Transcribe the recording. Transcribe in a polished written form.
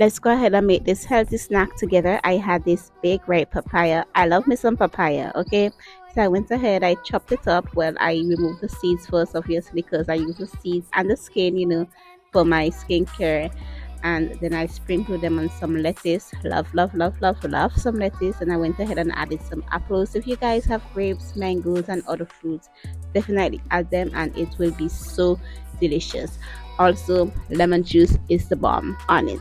let's go ahead and make this healthy snack together. I had this big ripe papaya. I love me some papaya, okay? So I went ahead, I chopped it up. Well, I removed the seeds first, obviously, because I use the seeds and the skin, for my skincare. And then I sprinkled them on some lettuce. Love, love, love, love, love some lettuce. And I went ahead and added some apples. If you guys have grapes, mangoes, and other fruits, definitely add them, and it will be so delicious. Also, lemon juice is the bomb on it.